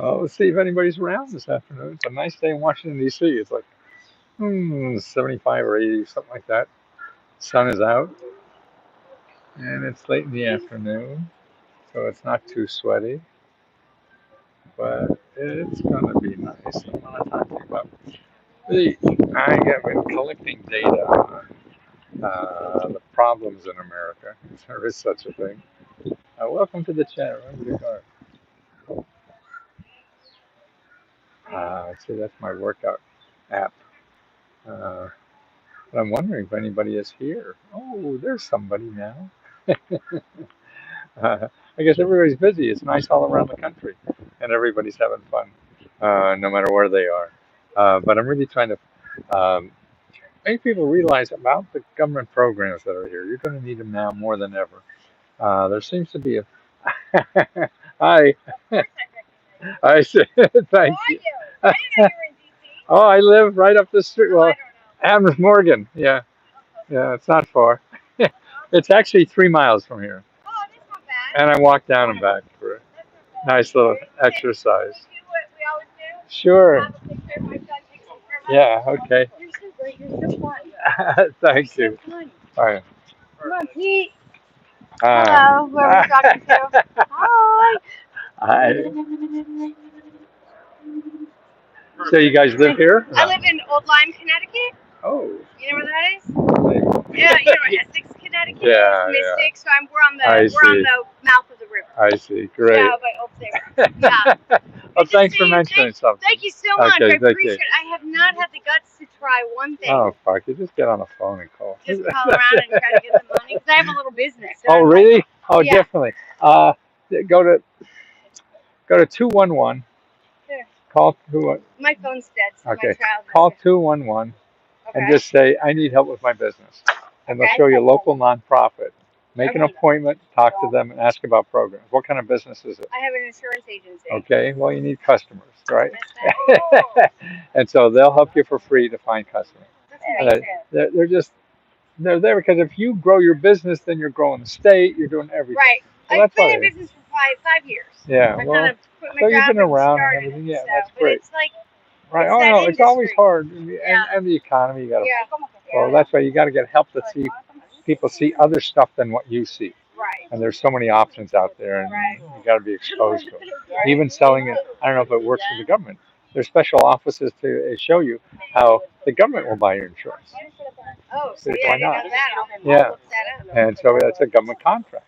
Well, let's see if anybody's around this afternoon. It's a nice day in Washington, D.C. It's like 75 or 80, something like that. Sun is out, and it's late in the afternoon, so it's not too sweaty, but it's going to be nice. I want to talk to you about I have been collecting data on the problems in America, if there is such a thing. Welcome to the chat room. See, that's my workout app. Uh, but I'm wondering if anybody is here. Oh, there's somebody now. I guess everybody's busy. It's nice all around the country, and everybody's having fun, no matter where they are. But I'm really trying to make people realize about the government programs that are here. You're going to need them now more than ever. There seems to be a. Hi. I said, thank you. I didn't know you were in DC. Oh, I live right up the street. Well, Adams Morgan. Yeah, yeah, it's not far. It's actually 3 miles from here. Oh, that's not bad. And I walk down and back for a nice little exercise. Can you do what we always do? Sure. Have a picture of my son takes a picture of us? Yeah, okay. You're so great. You're so fun. Thank you. So fun. All right. Come on, Pete. Hello, who are we talking to? Hi. Hi. So you guys live here? I live in Old Lyme, Connecticut. Oh. You know where that is? Yeah, you know where Essex, Connecticut is? Mystic. So we're on the mouth of the river. I see. Great. Yeah, by Old Saybrook. Yeah. Well, thanks for mentioning something. Thank you so much. Okay, I appreciate it. I have not had the guts to try one thing. Oh, fuck. You just get on the phone and call. Just call around and try to get some money. Because I have a little business. So oh, really? Oh, yeah. Definitely. Go to 211. Sure. Call who? My phone's dead. So okay. Call 211 and just say, I need help with my business. And they'll show you a local nonprofit. Make an appointment, talk to them, and ask about programs. What kind of business is it? I have an insurance agency. Okay, well, you need customers, right? And so they'll help you for free to find customers. They're there because if you grow your business, then you're growing the state, you're doing everything. Right. So I've been in business for five years. Yeah, well, so you've been around and everything. Yeah, that's great. It's like, right. Oh, no, it's always hard. And the economy, you got to. Well, that's why you got to get help to see people see other stuff than what you see. Right. And there's so many options out there, and you got to be exposed to it. Even selling it, I don't know if it works for the government. There's special offices to show you how the government will buy your insurance. Oh, so yeah, why not? Yeah. And so that's a government contract.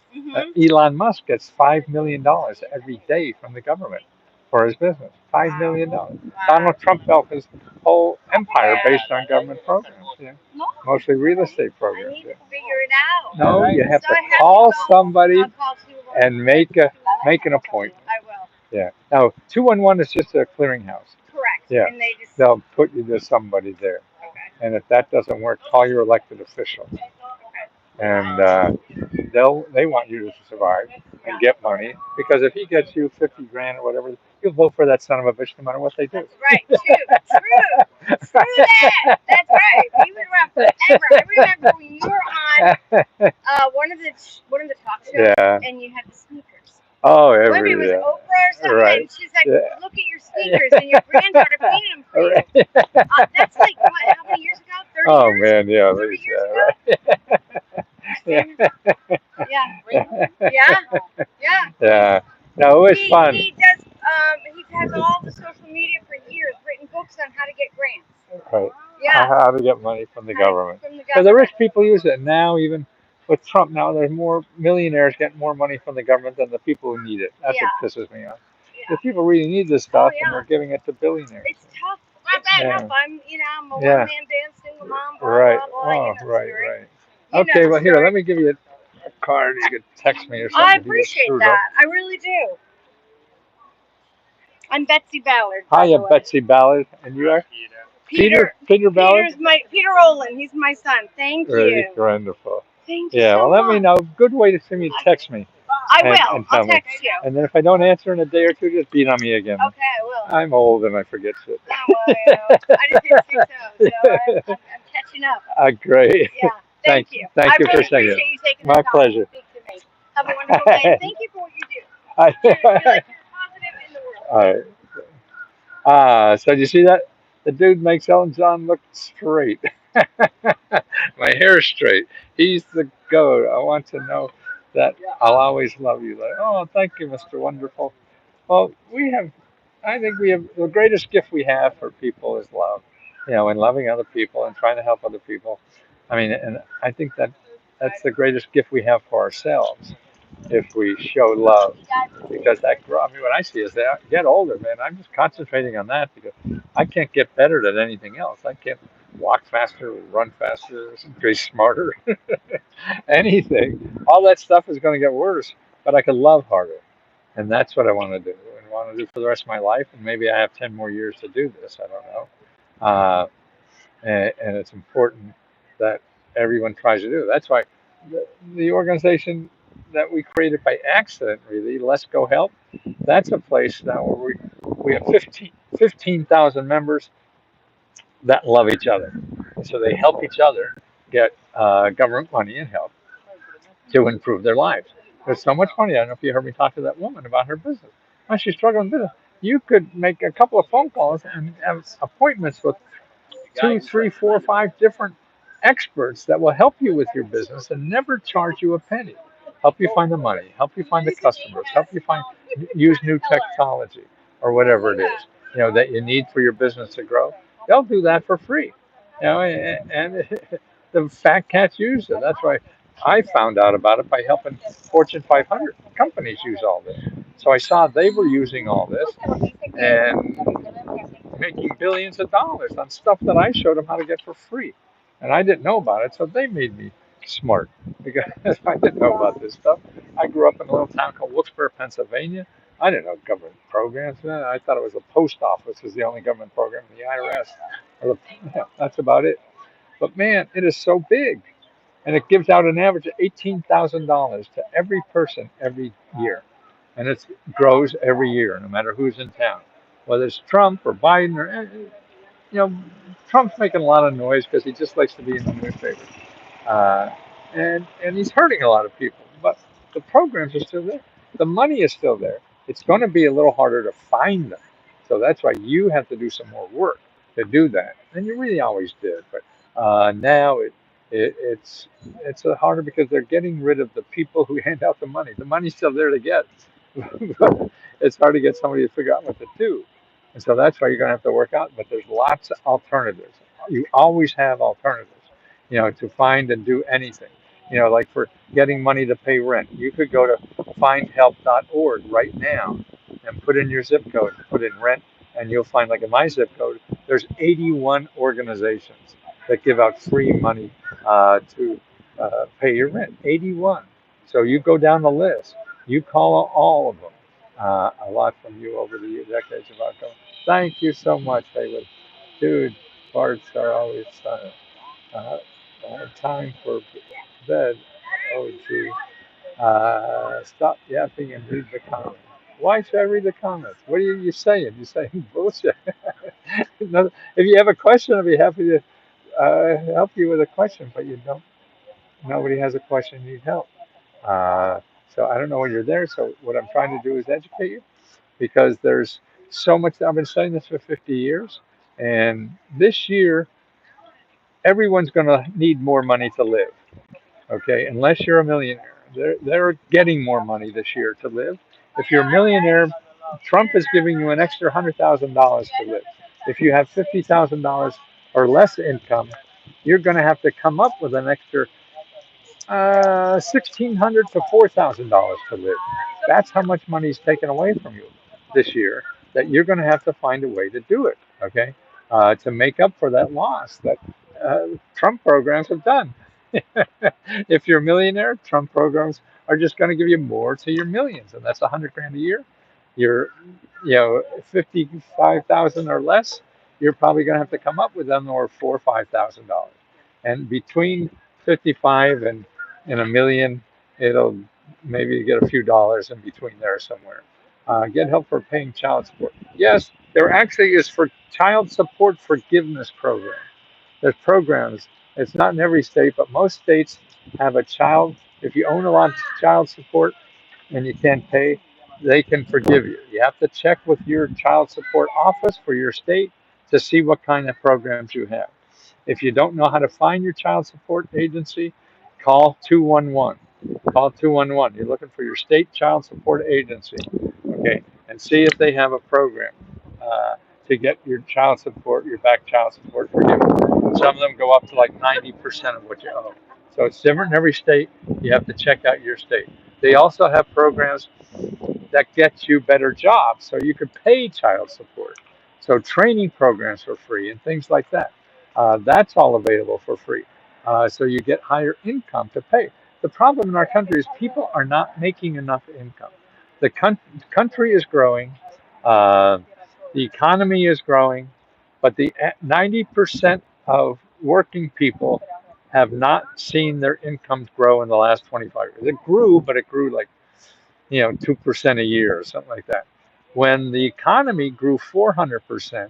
Elon Musk gets $5 million every day from the government for his business. $5 million. Donald Trump built his whole empire based on government programs. Yeah. Mostly real estate programs. I need to figure it out. No, you have to call somebody and make an appointment. I will. Yeah. Now, 211 is just a clearinghouse. Correct. Yeah. And they'll put you to somebody there. Okay. And if that doesn't work, call your elected official. Okay. And they want you to survive and get money, because if he gets you 50 grand or whatever, you'll vote for that son of a bitch no matter what they do. That's right. True that. That's right. He was around forever. I remember when you were on one of the talk shows, and you had the sneakers. Oh, maybe it was Oprah or something. Right. And she's like, look at your sneakers, and your granddaughter painted them for you. That's like, what, how many years ago? 30 years? Oh, man, yeah. 30 years ago? Yeah. No, it was fun. He has all the social media for years, written books on how to get grants. Right. Yeah. How to get money from the government. Because the rich people use it now, even with Trump now, there's more millionaires getting more money from the government than the people who need it. That's what pisses me off. The people really need this stuff, and they're giving it to billionaires. It's tough. Not bad enough. I'm a one-man band, single mom, blah, blah, blah. Oh, right. Okay, well, here, let me give you a card. You could text me or something. I appreciate that. I really do. I'm Betsy Ballard. Hiya, Betsy Ballard. And you are? Peter Ballard? Peter Olin. He's my son. Thank you. Really wonderful. Thank you so much. Yeah, well, let me know. Good way to send me text me. I will. I'll text you. And then if I don't answer in a day or two, just beat on me again. Okay, I will. I'm old and I forget shit. Oh, well, I just hit 6 so I'm catching up. Great. Yeah. Thank you. Thank you for saying it. I really appreciate you taking the time to speak to me. Have a wonderful day. Thank you for what you do. You're like positive in the world. All right. So do you see that? The dude makes Ellen John look straight. My hair's straight. He's the goat. I want to know that I'll always love you. Like, oh, thank you, Mr. Wonderful. Well, I think we have the greatest gift we have for people is love. And loving other people and trying to help other people. I mean, and I think that's the greatest gift we have for ourselves if we show love. Because I mean, what I see is that I get older, man. I'm just concentrating on that because I can't get better at anything else. I can't walk faster, run faster, be smarter, anything. All that stuff is going to get worse, but I can love harder. And that's what I want to do and want to do for the rest of my life. And maybe I have 10 more years to do this. I don't know. Uh, and it's important that everyone tries to do it. That's why the organization that we created by accident, really, Let's Go Help, that's a place now where we have 15,000 members that love each other. And so they help each other get government money and help to improve their lives. There's so much money. I don't know if you heard me talk to that woman about her business. Well, she's struggling with business. You could make a couple of phone calls and have appointments with two, three, four, five different experts that will help you with your business and never charge you a penny. Help you find the money, help you find the customers, help you use new technology or whatever it is, that you need for your business to grow. They'll do that for free. And the fat cats use it. That's why I found out about it by helping Fortune 500 companies use all this. So I saw they were using all this and making billions of dollars on stuff that I showed them how to get for free. And I didn't know about it, so they made me smart because I didn't know about this stuff. I grew up in a little town called Wilkes-Barre, Pennsylvania. I didn't know government programs. I thought it was the post office was the only government program, the IRS. That's about it. But man, it is so big. And it gives out an average of $18,000 to every person every year. And it grows every year, no matter who's in town. Whether it's Trump or Biden or, Trump's making a lot of noise because he just likes to be in the newspaper. Uh, and he's hurting a lot of people. But the programs are still there. The money is still there. It's going to be a little harder to find them. So that's why you have to do some more work to do that. And you really always did. But now it's harder because they're getting rid of the people who hand out the money. The money's still there to get. But it's hard to get somebody to figure out what to do. And so that's why you're going to have to work out. But there's lots of alternatives. You always have alternatives, to find and do anything. Like for getting money to pay rent, you could go to findhelp.org right now and put in your zip code, put in rent, and you'll find, like in my zip code, there's 81 organizations that give out free money to pay your rent. 81. So you go down the list. You call all of them. A lot from you over the decades about going. Thank you so much, David. Dude, farts are always uh, time for bed. Oh, gee. Stop yapping and read the comments. Why should I read the comments? What are you saying? You're saying bullshit. If you have a question, I'll be happy to help you with a question, but you don't. Nobody has a question, you need help. Uh, so I don't know when you're there. So what I'm trying to do is educate you because there's so much. I've been studying this for 50 years, and this year everyone's going to need more money to live. Okay, unless you're a millionaire, they're getting more money this year to live. If you're a millionaire, Trump is giving you an extra $100,000 to live. If you have $50,000 or less income, you're going to have to come up with an extra $1,600 to $4,000 to live. That's how much money is taken away from you this year. That you're going to have to find a way to do it. Okay, to make up for that loss that Trump programs have done. If you're a millionaire, Trump programs are just going to give you more to your millions, and that's 100 grand a year. You're, 55,000 or less. You're probably going to have to come up with them or $4,000 or $5,000, and between 55 and a million, it'll maybe get a few dollars in between there somewhere. Get help for paying child support. Yes, there actually is for child support forgiveness program. There's programs. It's not in every state, but most states have a child. If you own a lot of child support and you can't pay, they can forgive you. You have to check with your child support office for your state to see what kind of programs you have. If you don't know how to find your child support agency, call 211. Call 211. You're looking for your state child support agency, okay, and see if they have a program to get your child support, your back child support forgiven. Some of them go up to like 90% of what you owe. So it's different in every state. You have to check out your state. They also have programs that gets you better jobs so you could pay child support. So training programs for free and things like that. That's all available for free. So you get higher income to pay. The problem in our country is people are not making enough income. The country is growing, uh, the economy is growing, but the 90% of working people have not seen their incomes grow in the last 25 years. It grew, but it grew like 2% a year or something like that. When the economy grew 400%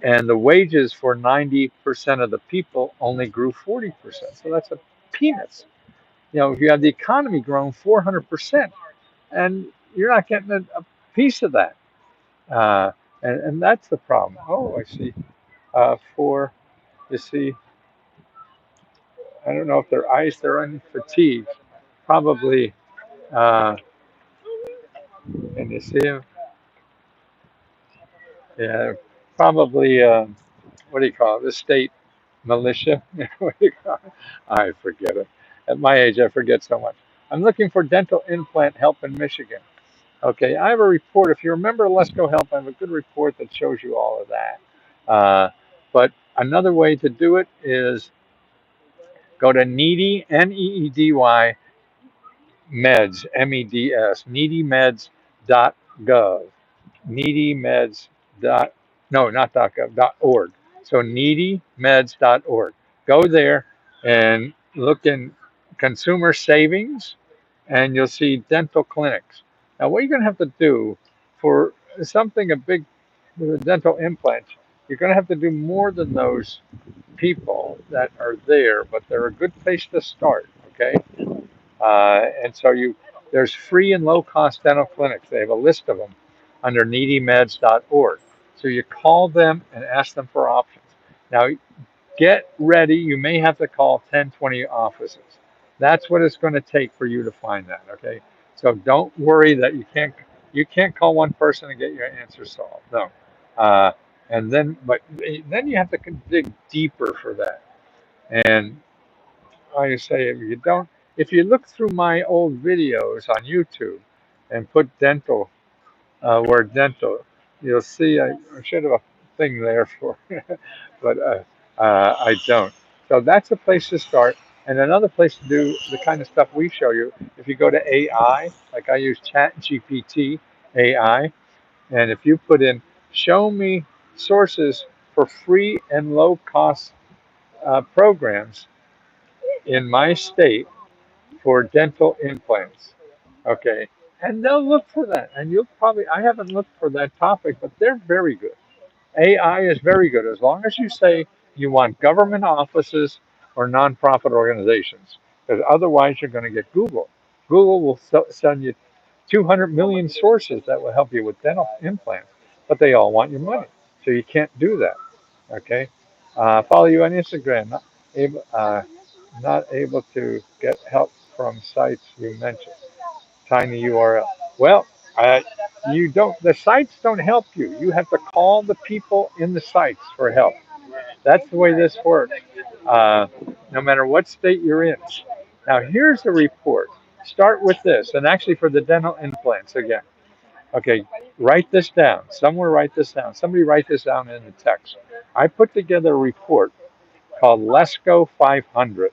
and the wages for 90% of the people only grew 40%. So that's a peanuts. If you have the economy growing 400% and you're not getting a piece of that. Uh, and that's the problem. Oh, I see. You see, I don't know if they're iced or fatigued. Probably, uh, and you see them. Yeah, probably, what do you call it? The state militia. What do you call it? I forget it. At my age, I forget so much. I'm looking for dental implant help in Michigan. Okay, I have a report. If you remember Let's Go Help, I have a good report that shows you all of that. But another way to do it is go to Needy, Needy meds, MEDS, needymeds.gov. Needymeds dot no not dot gov .org. So needymeds.org. Go there and look in consumer savings, and you'll see dental clinics. Now, what you're going to have to do for something a big with a dental implant, you're going to have to do more than those people that are there, but they're a good place to start. Okay, and so there's free and low cost dental clinics. They have a list of them under needymeds.org. So you call them and ask them for options. Now get ready. You may have to call 10, 20 offices. That's what it's going to take for you to find that. Okay. So don't worry that you can't call one person and get your answer solved. No. Uh, but then you have to dig deeper for that. And like I say, if you look through my old videos on YouTube and put word dental, you'll see I should have a thing there for, but I don't. So that's a place to start. And another place to do the kind of stuff we show you, if you go to AI, like I use Chat GPT AI, and if you put in, show me sources for free and low cost programs in my state for dental implants. Okay. And they'll look for that. And I haven't looked for that topic, but they're very good. AI is very good as long as you say you want government offices or nonprofit organizations, because otherwise you're going to get Google. Google will send you 200 million sources that will help you with dental implants, but they all want your money. So you can't do that. Okay. Follow you on Instagram. Not able to get help from sites you mentioned. Tiny URL. Well, you don't. The sites don't help you. You have to call the people in the sites for help. That's the way this works. Uh, no matter what state you're in. Now here's the report. Start with this, and actually for the dental implants again. Okay, write this down. Somewhere write this down. Somebody write this down in the text. I put together a report called Let's Go 500.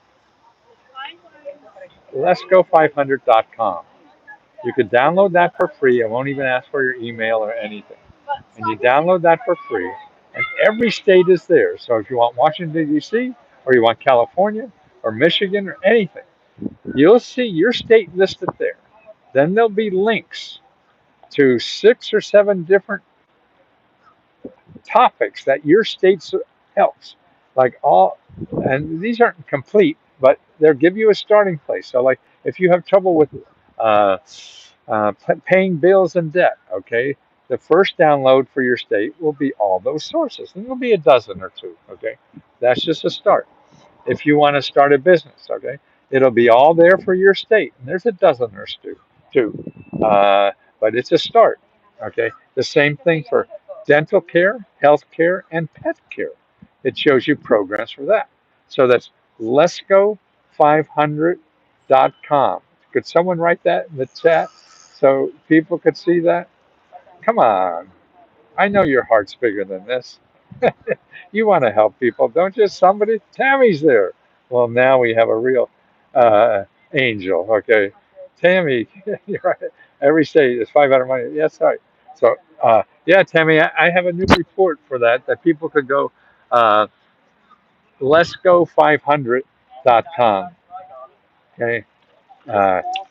Let'sGo500.com. You could download that for free. I won't even ask for your email or anything. And you download that for free. And every state is there. So if you want Washington, D.C., or you want California, or Michigan, or anything, you'll see your state listed there. Then there'll be links to 6 or 7 different topics that your state helps. And these aren't complete, but they'll give you a starting place. So, like, if you have trouble with uh, Paying bills and debt. Okay, the first download for your state will be all those sources, and it'll be a dozen or two. Okay, that's just a start. If you want to start a business, okay, it'll be all there for your state, and there's a dozen or two. But it's a start. Okay, the same thing for dental care, health care, and pet care. It shows you programs for that. So that's lesco500.com. Could someone write that in the chat so people could see that? Come on. I know your heart's bigger than this. You want to help people, don't you? Somebody, Tammy's there. Well, now we have a real uh, angel. Okay, Tammy, you're right. Every state is 500 money. Yes, right. So, yeah, Tammy, I have a new report for that people could go uh, letsgo500.com. Okay,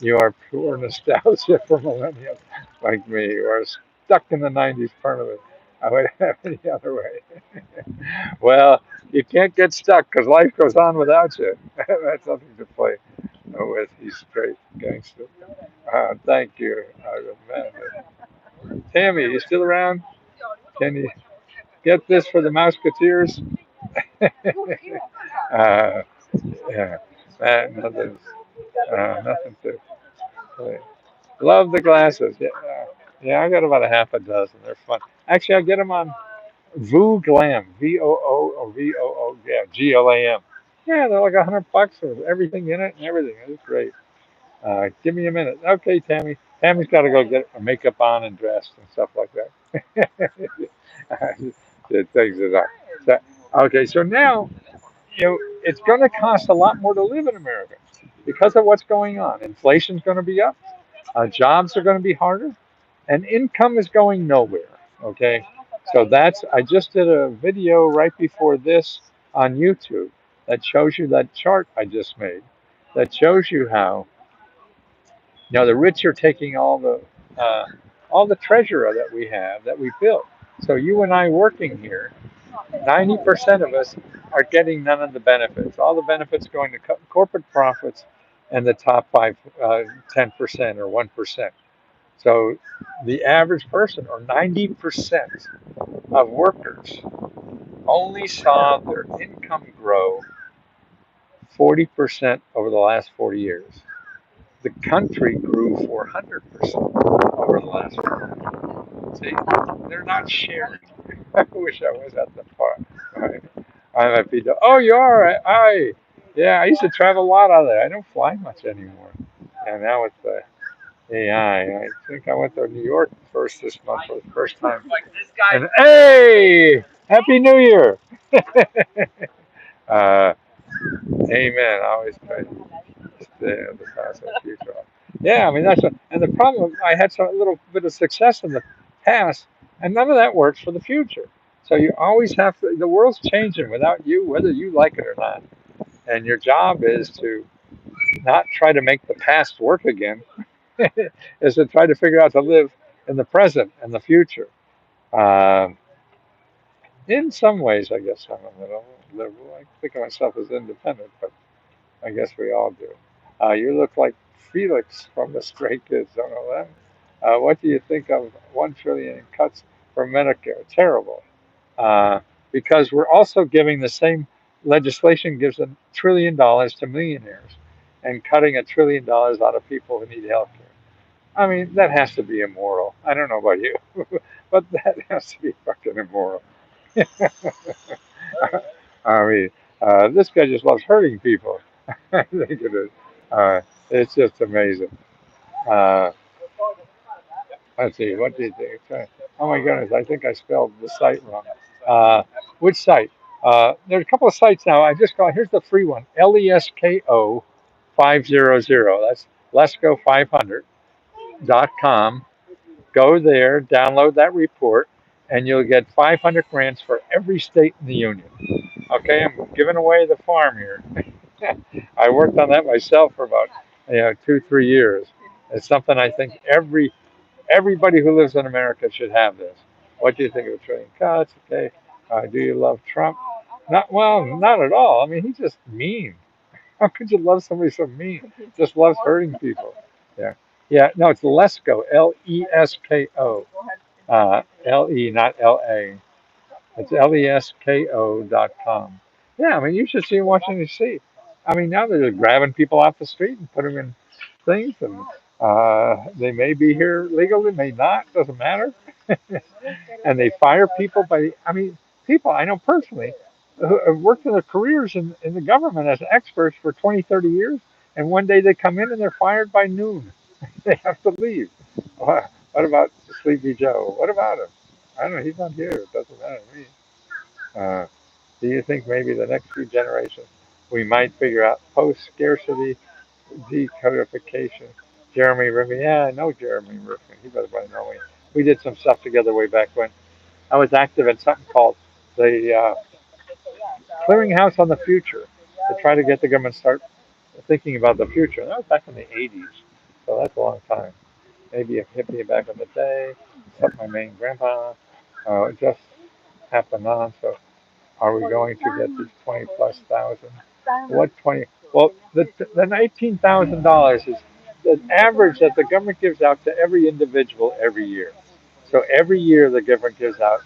you are pure nostalgia for millennials like me who are stuck in the 90s permanently. I would have it the other way. Well, you can't get stuck because life goes on without you. That's something to play with. He's straight gangster. Thank you, Amanda. Tammy, you still around? Can you get this for the Mouseketeers? uh, yeah, nothing, nothing to play. Love the glasses. Yeah, yeah, I got about a half a dozen. They're fun. Actually, I get them on Voo Glam, VOO or VOO, yeah, GLAM. Yeah, they're like $100 with everything in it and everything. It's great. Give me a minute. Okay, Tammy. Tammy's got to go get her makeup on and dressed and stuff like that. The things that are. So, okay, so now it's going to cost a lot more to live in America because of what's going on. Inflation's going to be up. Jobs are going to be harder, and income is going nowhere. Okay, so I just did a video right before this on YouTube that shows you that chart I just made that shows you how the rich are taking all the treasure that we have that we built. So you and I working here, 90% of us are getting none of the benefits. All the benefits going to corporate profits and the top 10% or 1%. So the average person, or 90% of workers, only saw their income grow 40% over the last 40 years. The country grew 400% over the last 40 years. See, they're not sharing. I wish I was at the part. Right? I'm at Pito. Oh, you are? Yeah, I used to travel a lot out there. I don't fly much anymore. And now with the AI, I think I went to New York first this month for the first time. And hey, Happy New Year! uh, amen. I always pray the past and future. Yeah, I mean and the problem. I had a little bit of success in the past, and none of that works for the future. So you always have to. The world's changing without you, whether you like it or not. And your job is to not try to make the past work again, is to try to figure out to live in the present and the future. Um, in some ways, I guess I'm a little liberal. I think of myself as independent, but I guess we all do. You look like Felix from the Stray Kids. Don't know that. What do you think of 1 trillion in cuts for Medicare? Terrible, because we're also giving the same legislation gives $1 trillion to millionaires, and cutting $1 trillion out of people who need health care. I mean, that has to be immoral. I don't know about you, but that has to be fucking immoral. I mean, this guy just loves hurting people. I think it is. It's just amazing. Uh, let's see, what do you think? Oh my goodness, I think I spelled the site wrong. Which site? There's a couple of sites now. I just call. Here's the free one. LESKO 500. That's lesco500.com. Go there, download that report, and you'll get 500 grants for every state in the union. Okay, I'm giving away the farm here. I worked on that myself for about 2-3 years. It's something I think everybody who lives in America should have this. What do you think of a trillion cuts? Okay, do you love Trump? Not at all. I mean, he's just mean. How could you love somebody so mean? Just loves hurting people. Yeah. Yeah, no, it's Lesko, Lesko. LE, not LA. It's lesko.com. Yeah, I mean, you should see Washington, D.C. I mean, now they're just grabbing people off the street and put them in things, and they may be here legally, may not, doesn't matter. And they fire people I mean, people I know personally who have worked in their careers in the government as experts for 20, 30 years, and one day they come in and they're fired by noon. They have to leave. What about Sleepy Joe? What about him? I don't know. He's not here. It doesn't matter to me. Uh, do you think maybe the next few generations we might figure out post-scarcity decodification? Jeremy Riffin. Yeah, I know Jeremy Riffin. He better know me. We did some stuff together way back when. I was active in something called the Clearinghouse on the Future to try to get the government to start thinking about the future. And that was back in the 80s. So that's a long time. Maybe a hippie back in the day, except my main grandpa. Just happened on. So are we going to get these 20 plus thousand? What 20? Well, the $18,000 is the average that the government gives out to every individual every year. So every year the government gives out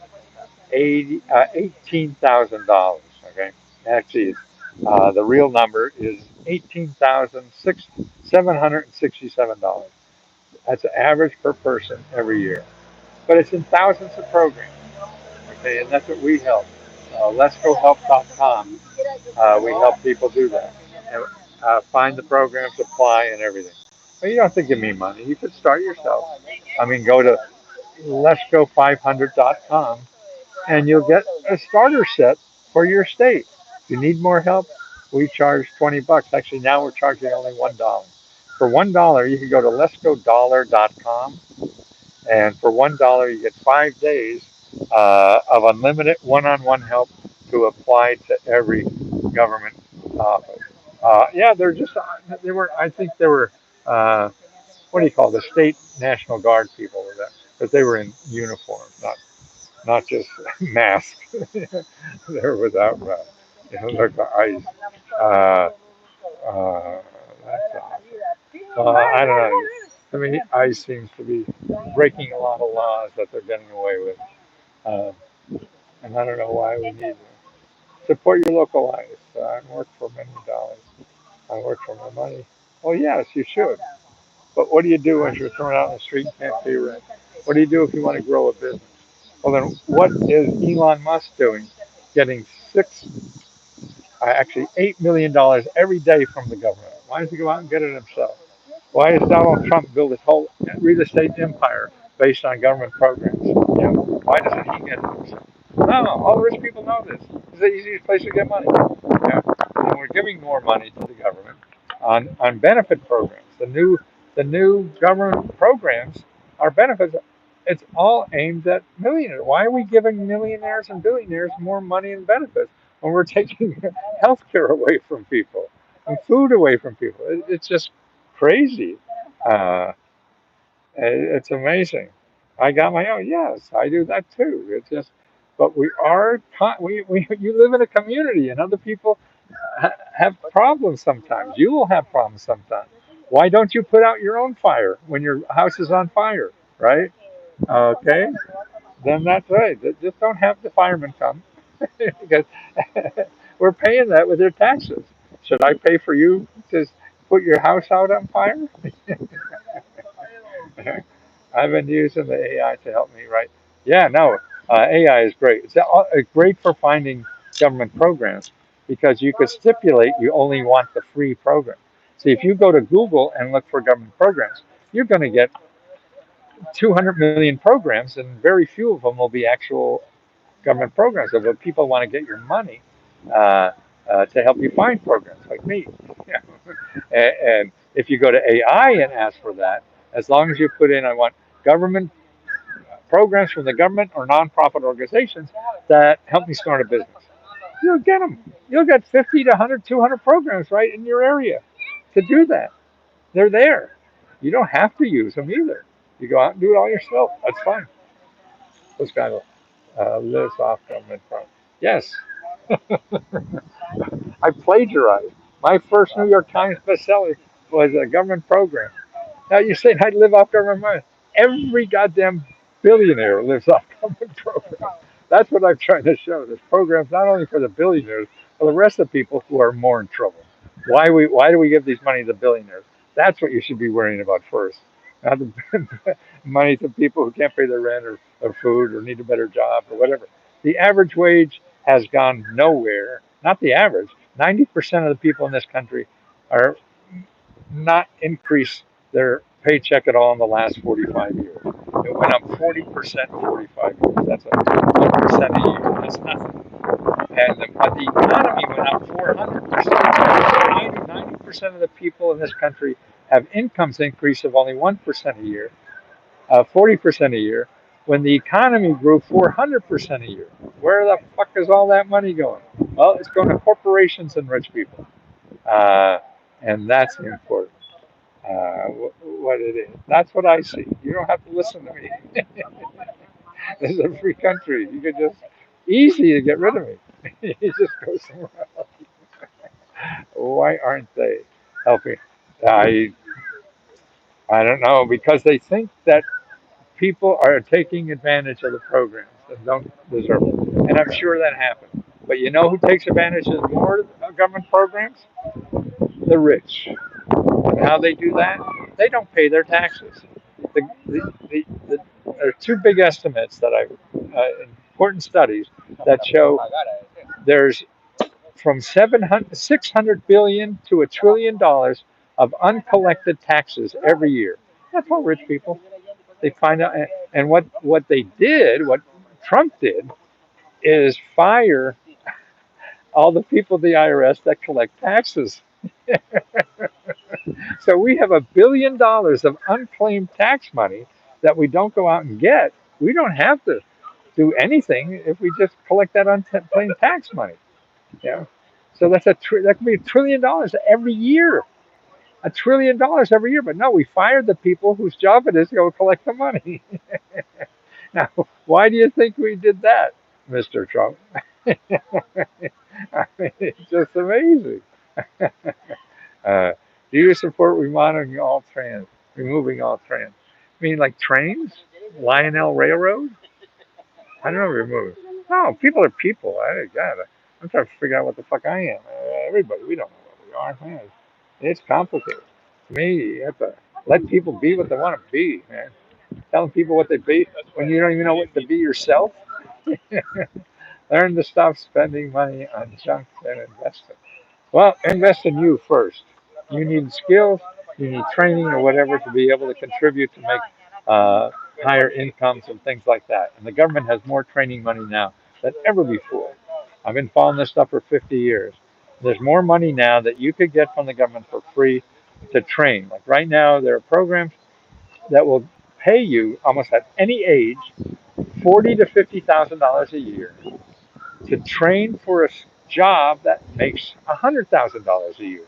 $18,000. Okay, actually, the real number is $18,767. That's the average per person every year. But it's in thousands of programs. Okay, and that's what we help. Let'sGoHelp.com. We help people do that. And, find the programs, apply, and everything. But you don't have to give me money. You could start yourself. I mean, go to Let'sGo500.com and you'll get a starter set for your state. If you need more help, we charge 20 bucks. Actually, now we're charging only $1. For $1, you can go to letsgodollar.com, and for $1, you get 5 days of unlimited one-on-one help to apply to every government office. Yeah, they're just they were. I think they were. What do you call the state National Guard people with that? But they were in uniform, not just masked. They're without, look, ice. Uh, that's awesome. I don't know. I mean, ICE seems to be breaking a lot of laws that they're getting away with. Uh, and I don't know why we need to support your local ICE. I work for many dollars. I work for my money. Well, yes, you should. But what do you do when you're thrown out in the street and can't pay rent? What do you do if you want to grow a business? Well, then what is Elon Musk doing? Getting actually $8 million every day from the government. Why does he go out and get it himself? Why does Donald Trump build his whole real estate empire based on government programs? Why doesn't he get it himself? No, all the rich people know this. It's the easiest place to get money. And we're giving more money to the government on benefit programs. The new government programs are benefits. It's all aimed at millionaires. Why are we giving millionaires and billionaires more money in benefits when we're taking health care away from people and food away from people? It's just crazy. Uh, it's amazing. I got my own. Yes, I do that too. It's just, but we are we you live in a community, and other people have problems sometimes. You will have problems sometimes. Why don't you put out your own fire when your house is on fire, right? Okay, then that's right. Just don't have the firemen come because we're paying that with their taxes. Should I pay for you to put your house out on fire? I've been using the AI to help me, right? Yeah, no, AI is great. It's great for finding government programs because you could stipulate you only want the free program. See, if you go to Google and look for government programs, you're going to get 200 million programs, and very few of them will be actual government programs. So, but people want to get your money to help you find programs like me. Yeah. And if you go to AI and ask for that, as long as you put in, I want government programs from the government or nonprofit organizations that help me start a business. You'll get them. You'll get 50 to 100, 200 programs right in your area to do that. They're there. You don't have to use them either. You go out and do it all yourself. That's fine. This guy lives off government funds. Yes, I plagiarized. My first New York Times bestseller was a government program. Now you're saying I live off government money. Every goddamn billionaire lives off government programs. That's what I'm trying to show. This program's not only for the billionaires, but the rest of the people who are more in trouble. Why do we give these money to billionaires? That's what you should be worrying about first. Not the money to people who can't pay their rent or food or need a better job or whatever. The average wage has gone nowhere. Not the average. 90% of the people in this country are not increased their paycheck at all in the last 45 years. It went up 40% in 45 years. That's 1% a year. That's nothing. But the economy went up 400%. 90% of the people in this country have incomes increase of only 1% a year, 40% a year, when the economy grew 400% a year. Where the fuck is all that money going? Well, it's going to corporations and rich people. And that's important. What it is. That's what I see. You don't have to listen to me. This is a free country. You could just easy to get rid of me. You just go somewhere else. Why aren't they helping? I I don't know, because they think that people are taking advantage of the programs and don't deserve it. And I'm sure that happens. But you know who takes advantage of more government programs? The rich. And how they do that? They don't pay their taxes. There are two big estimates that important studies that show there's from 600 billion to $1 trillion of uncollected taxes every year. That's all rich people. They find out, and what they did, what Trump did, is fire all the people at the IRS that collect taxes. So we have $1 billion of unclaimed tax money that we don't go out and get. We don't have to do anything if we just collect that unclaimed tax money. Yeah. So that could be $1 trillion every year. $1 trillion every year. But no, we fired the people whose job it is to go collect the money. Now, why do you think we did that, Mr. Trump? I mean, it's just amazing. Do you support removing all trans? I mean, like trains? Lionel Railroad? I don't know, remove. No, people are people. God, I'm trying to figure out what the fuck I am. Everybody, we don't know what we are, man. It's complicated. To me, you have to let people be what they want to be, man. Telling people what they be when you don't even know what to be yourself. Learn to stop spending money on junk and invest it. Well, invest in you first. You need skills, you need training or whatever to be able to contribute to make higher incomes and things like that. And the government has more training money now than ever before. I've been following this stuff for 50 years. There's more money now that you could get from the government for free to train. Like right now, there are programs that will pay you almost at any age $40,000 to $50,000 a year to train for a job that makes $100,000 a year.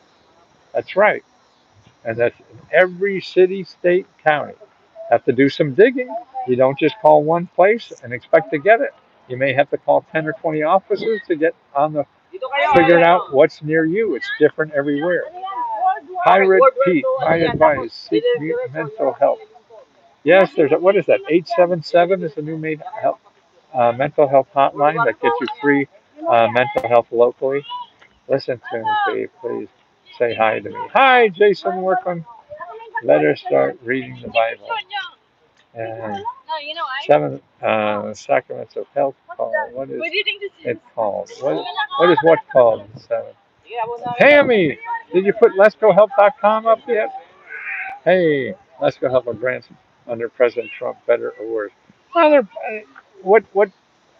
That's right. And that's in every city, state, county. Have to do some digging. You don't just call one place and expect to get it. You may have to call 10 or 20 offices to get on the figure out what's near you. It's different everywhere. Pirate Pete, my advice, seek mental health. Yes, what is that? 877 is the new mental health hotline that gets you free mental health locally. Listen to me, please. Say hi to me. Hi, Jason Workman. Let us start reading the Bible. And 7 Sacraments of Health call. What is it called? What is what called? 7. Tammy, did you put letsgohelp.com up yet? Hey, let's go help our grants under President Trump, better or worse. Well, what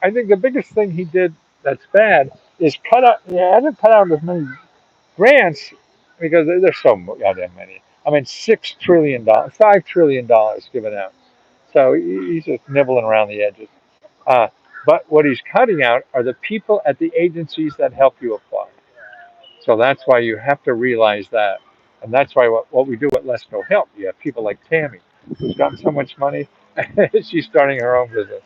I think the biggest thing he did that's bad is cut out. Yeah, hasn't cut out as many grants because there's so goddamn many. I mean, $6 trillion, $5 trillion given out. So he's just nibbling around the edges. Uh, but what he's cutting out are the people at the agencies that help you apply. So that's why you have to realize that. And that's why what we do at Let's Go Help, you have people like Tammy, who's gotten so much money, she's starting her own business.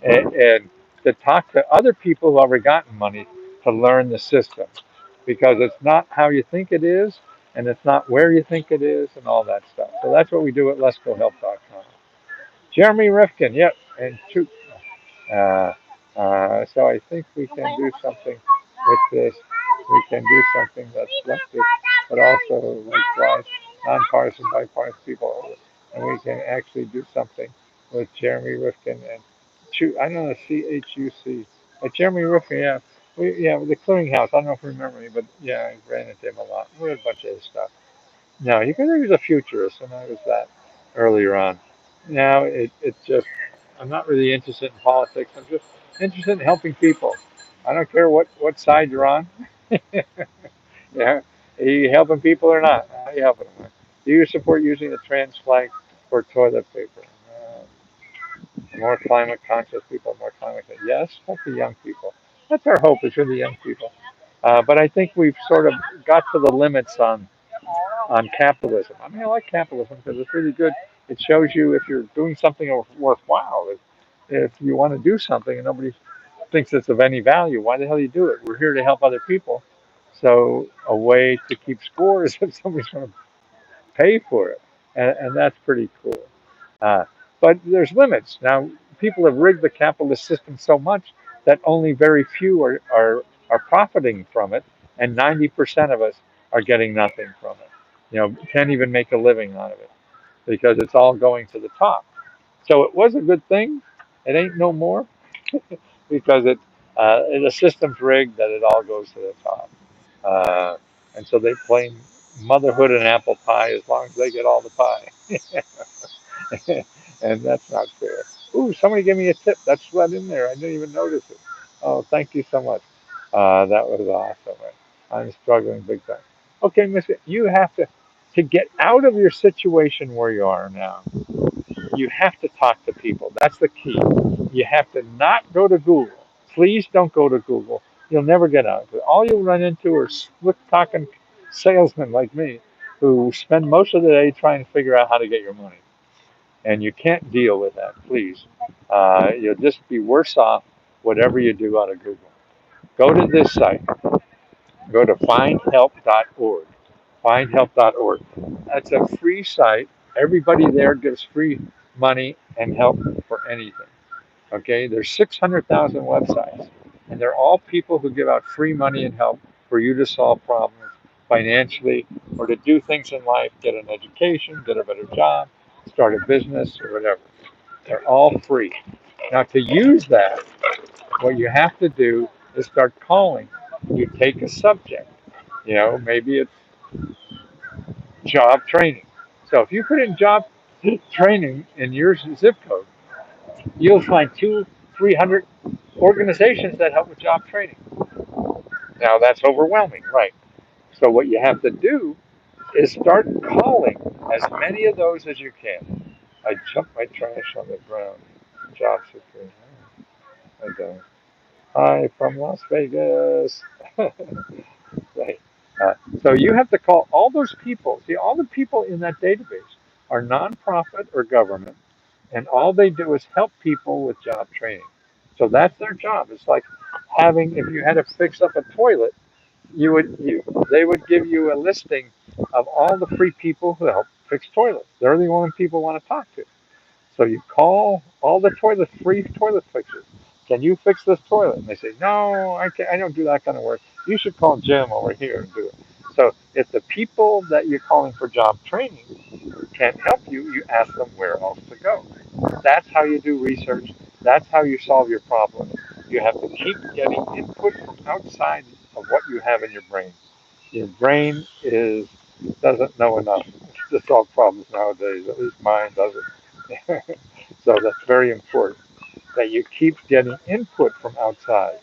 And to talk to other people who have already gotten money to learn the system. Because it's not how you think it is, and it's not where you think it is and all that stuff. So that's what we do at Let'sGoHelp.com. Jeremy Rifkin, yep, and uh, so I think we can do something with this. We can do something that's leftist, but also likewise nonpartisan, bipartisan people, and we can actually do something with Jeremy Rifkin and I don't know CHUC. Jeremy Rifkin, yeah, the clearinghouse. I don't know if you remember me, but yeah, I ran into him a lot. We had a bunch of his stuff. No, you can use a futurist, and I was that earlier on. Now it's just I'm not really interested in politics. I'm just interested in helping people. I don't care what side you're on. Yeah, are you helping people or not? How are you helping them? Do you support using the trans flag for toilet paper? More climate conscious people, more climate conscious. Yes, that's the young people. That's our hope is for the young people. But I think we've sort of got to the limits on capitalism. I mean, I like capitalism because it's really good. It shows you if you're doing something worthwhile. If you want to do something and nobody thinks it's of any value, why the hell you do it? We're here to help other people. So a way to keep score is if somebody's going to pay for it, and that's pretty cool. Uh, but there's limits. Now, people have rigged the capitalist system so much that only very few are profiting from it, and 90% of us are getting nothing from it. Can't even make a living out of it because it's all going to the top. So it was a good thing. It ain't no more because the system's rigged that it all goes to the top. Uh, and so they claim motherhood and apple pie as long as they get all the pie. And that's not fair. Ooh, somebody gave me a tip. That's right in there. I didn't even notice it. Oh, thank you so much. That was awesome. I'm struggling big time. Okay, Mister, you have to get out of your situation where you are now. You have to talk to people. That's the key. You have to not go to Google. Please don't go to Google. You'll never get out of it. All you'll run into are slick talking salesmen like me who spend most of the day trying to figure out how to get your money. And you can't deal with that, please. You'll just be worse off whatever you do out of Google. Go to this site. Go to findhelp.org. Findhelp.org. That's a free site. Everybody there gives free money and help for anything. Okay, there's 600,000 websites, and they're all people who give out free money and help for you to solve problems financially or to do things in life, get an education, get a better job, start a business, or whatever. They're all free. Now, to use that, what you have to do is start calling. You take a subject. Maybe it's job training. So if you put in job training in your zip code, you'll find 300 organizations that help with job training. Now that's overwhelming, right? So what you have to do is start calling as many of those as you can. I chucked my trash on the ground. Job security. I don't. Hi from Las Vegas. Right. So you have to call all those people. See, all the people in that database are nonprofit or government, and all they do is help people with job training. So that's their job. It's like if you had to fix up a toilet, they would give you a listing of all the free people who help fix toilets. They're the only people want to talk to. So you call all the free toilet fixers. Can you fix this toilet? And they say, no, I can't, I don't do that kind of work. You should call Jim over here and do it. So if the people that you're calling for job training can't help you, you ask them where else to go. That's how you do research. That's how you solve your problems. You have to keep getting input from outside of what you have in your brain. Your brain doesn't know enough to solve problems nowadays. At least mine doesn't. So that's very important that you keep getting input from outside.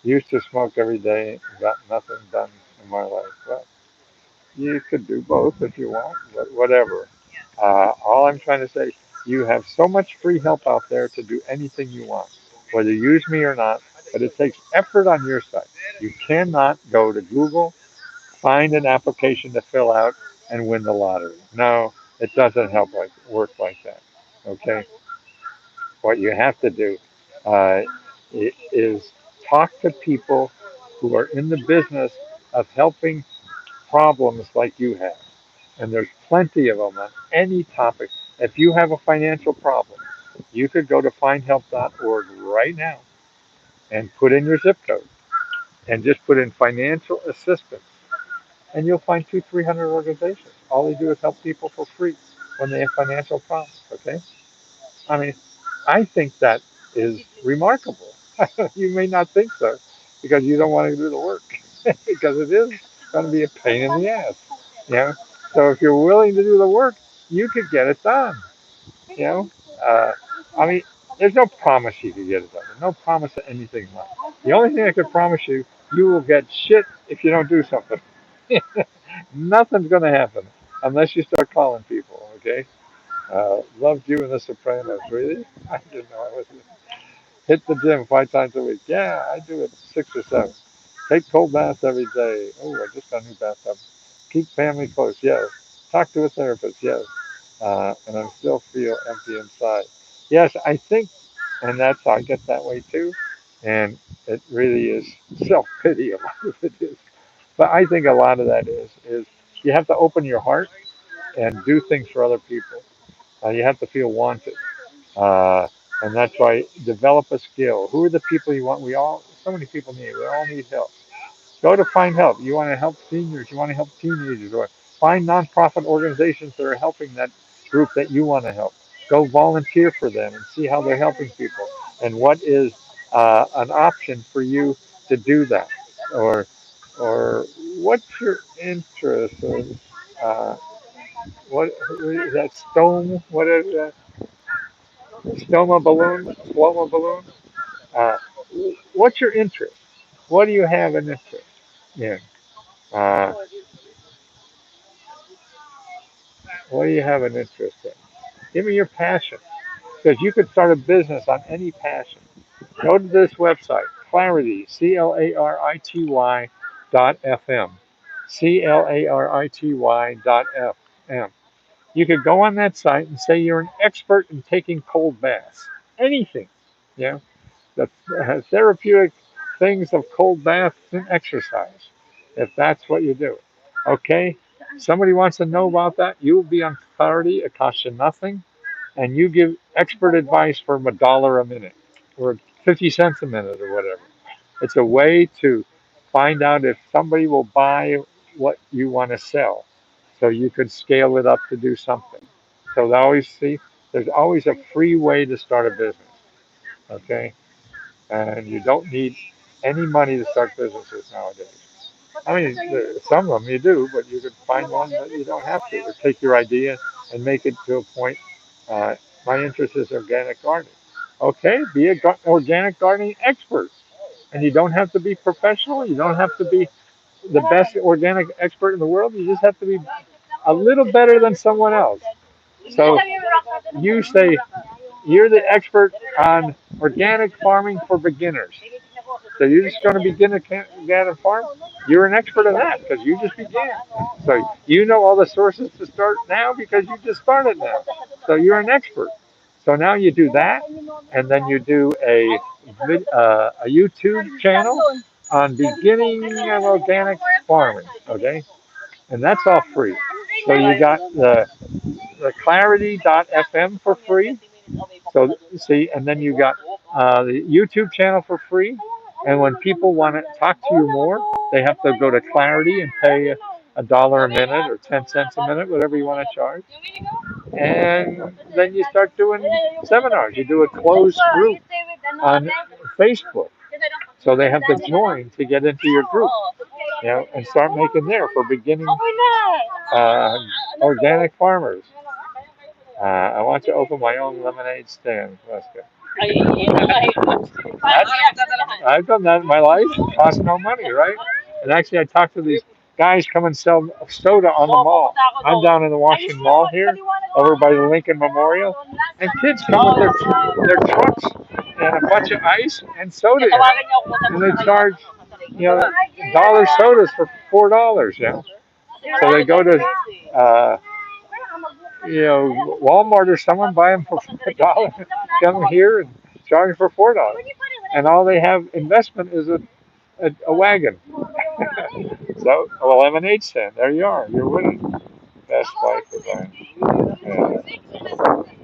Used to smoke every day, got nothing done in my life. Well, you could do both if you want, but whatever. All I'm trying to say, you have so much free help out there to do anything you want, whether you use me or not, but it takes effort on your side. You cannot go to Google, find an application to fill out, and win the lottery. No, it doesn't work like that. Okay? What you have to do uh, is talk to people who are in the business of helping problems like you have. And there's plenty of them on any topic. If you have a financial problem, you could go to findhelp.org right now and put in your zip code and just put in financial assistance. And you'll find 200, 300 organizations. All they do is help people for free when they have financial problems. Okay? I mean, I think that is remarkable. You may not think so because you don't want to do the work because it is going to be a pain in the ass. You know? So if you're willing to do the work, you could get it done. You know? Uh, I mean, there's no promise you can get it done. There's no promise of anything in life. The only thing I can promise you, you will get shit if you don't do something. Nothing's going to happen unless you start calling people, okay? Loved you in The Sopranos, really? I didn't know I was. Hit the gym 5 times a week. Yeah, I do it 6 or 7. Take cold baths every day. Oh, I just got a new bathtub. Keep family close. Yes. Talk to a therapist. Yes. And I still feel empty inside. Yes, I think, and that's I get that way too. And it really is self pity. A lot of it is. But I think a lot of that is you have to open your heart and do things for other people. You have to feel wanted. Uh, and that's why develop a skill. Who are the people you want? So many people need. We all need help. Go to find help. You want to help seniors. You want to help teenagers. Or find nonprofit organizations that are helping that group that you want to help. Go volunteer for them and see how they're helping people. And what is an option for you to do that? Or, or what's your interest? Or, uh, what is that stone? What is that? Stoma balloon? Stoma balloon? Uh, what's your interest? What do you have an interest in? Uh, what do you have an interest in? Give me your passion, because you could start a business on any passion. Go to this website, Clarity, CLARITY .fm, CLARITY .fm. You could go on that site and say you're an expert in taking cold baths. Anything. Yeah. The therapeutic things of cold baths and exercise, if that's what you do. Okay? Somebody wants to know about that, you'll be on Clarity. It costs you nothing. And you give expert advice for $1 a minute or 50 cents a minute or whatever. It's a way to find out if somebody will buy what you want to sell. So you could scale it up to do something. So there's always a free way to start a business. Okay? And you don't need any money to start businesses nowadays. I mean, some of them you do, but you could find one that you don't have to. Or take your idea and make it to a point. Uh, my interest is organic gardening. Okay, be an organic gardening expert. And you don't have to be professional. You don't have to be the best organic expert in the world. You just have to be a little better than someone else. So you say you're the expert on organic farming for beginners. So you're just going to begin a organic farm? You're an expert in that because you just began. So you know all the sources to start now because you just started now. So you're an expert. So now you do that, and then you do a YouTube channel on beginning of organic farming. Okay, and that's all free. So you got the clarity.fm for free. So see, and then you got the YouTube channel for free. And when people want to talk to you more, they have to go to Clarity and pay $1 a minute or 10 cents a minute, whatever you want to charge. And then you start doing seminars. You do a closed group on Facebook. So they have to join to get into your group, and start making there for beginning organic farmers. I want to open my own lemonade stand. That's I've done that in my life. It costs no money, right? And actually, I talked to these guys come and sell soda on the mall. I'm down in the Washington Mall here, over by the Lincoln Memorial, and kids come with their trucks and a bunch of ice and soda in it. And they charge, dollar sodas for $4. So they go to Walmart or someone, buy them for $1, come here and charge them for $4. And all they have investment is a wagon. So, a lemonade stand. There you are. You're winning. Best life design.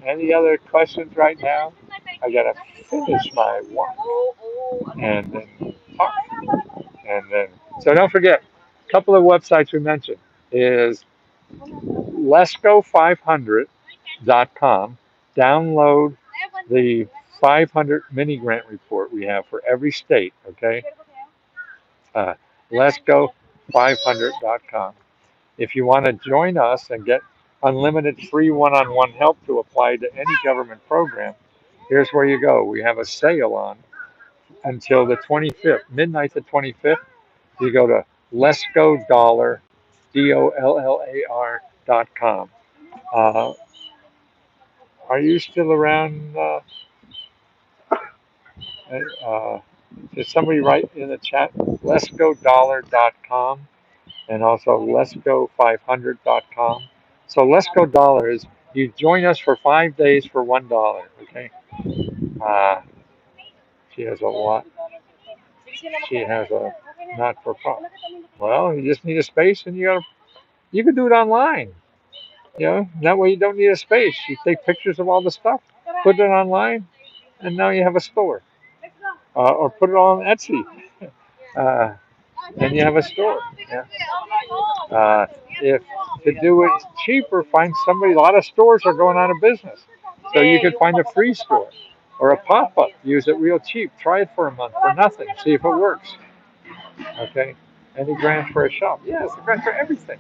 Any other questions right now? I gotta finish my walk and then talk. And then, so don't forget, a couple of websites we mentioned is lesgo500.com. Download the 500 mini grant report we have for every state, okay? Lesgo500.com. If you want to join us and get unlimited free one-on-one help to apply to any government program, here's where you go. We have a sale on until the 25th, midnight the 25th. You go to lesgodollar, DOLLAR.com. Are you still around? Did somebody write in the chat? Lesgodollar.com and also lesgo500.com. So Let's Go Dollar is you join us for 5 days for $1. Okay. Uh, she has a lot. She has a not for profit. Well, you just need a space, and you can do it online. You know, that way you don't need a space. You take pictures of all the stuff, put it online, and now you have a store. Or put it on Etsy, and you have a store. Yeah. If to do it cheaper, find somebody. A lot of stores are going out of business, so you could find a free store or a pop-up. Use it real cheap. Try it for a month for nothing. See if it works. Okay. Any grant for a shop? Yeah, it's a grant for everything.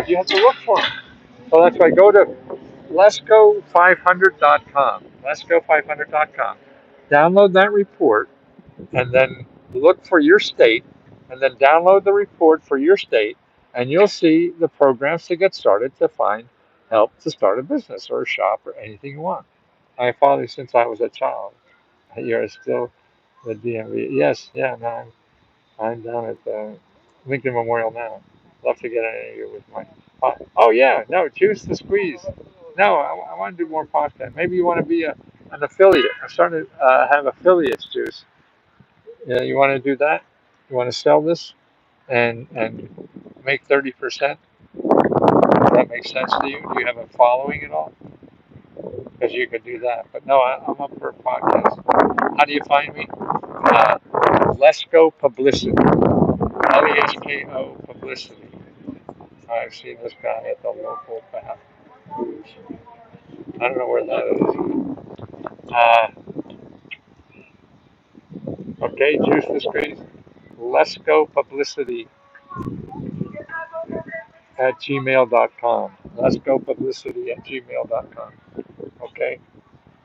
You have to look for them. So that's why go to lesgo500.com. Lesgo500.com. Download that report and then look for your state and then download the report for your state and you'll see the programs to get started to find help to start a business or a shop or anything you want. I followed you since I was a child. You're still the DMV. Yes, yeah, no, I'm down at the Lincoln Memorial now. Love to get in here with my. Oh yeah, no, juice to squeeze. No, I want to do more podcast. Maybe you want to be an affiliate. I'm starting to have affiliates, juice. Yeah, you want to do that? You want to sell this and make 30%? Does that make sense to you? Do you have a following at all? Because you could do that. But no, I'm up for a podcast. How do you find me? Let's Go Publicity. LESKO Publicity. I've seen this guy at the local bath. I don't know where that is. Okay, juice this crazy. Let's Go Publicity at gmail.com. Let's Go Publicity at gmail.com. Okay,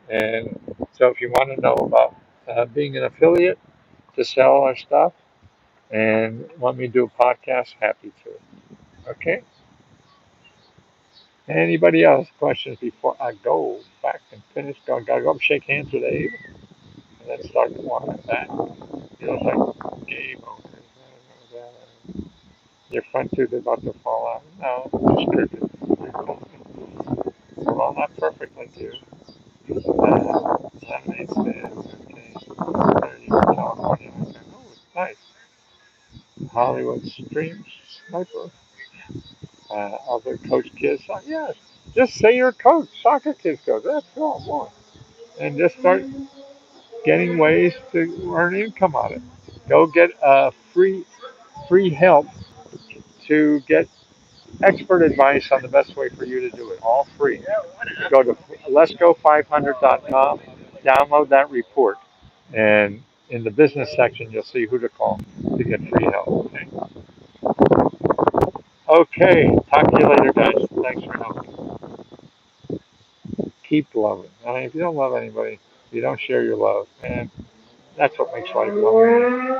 and so if you want to know about being an affiliate to sell our stuff and want me to do a podcast, happy to. Okay. Anybody else questions before I go back and finish? Gotta go up, shake hands with Abe, and then start walking back. You know, like Gabe, your front tooth is about to fall out. No, just crooked. Well, not perfect like you. That makes sense. Okay. There you go, California. Oh, it's nice. Hollywood Stream Sniper. Other coach kids. Yes, just say you're a coach. Soccer kids coach. That's all I want. And just start getting ways to earn income on it. Go get free help to get expert advice on the best way for you to do it. All free. Go to letsgo500.com, download that report, and in the business section you'll see who to call to get free help. Okay. Okay. Talk to you later, guys. Thanks for helping. Keep loving. I mean, if you don't love anybody, you don't share your love, and that's what makes life lovely.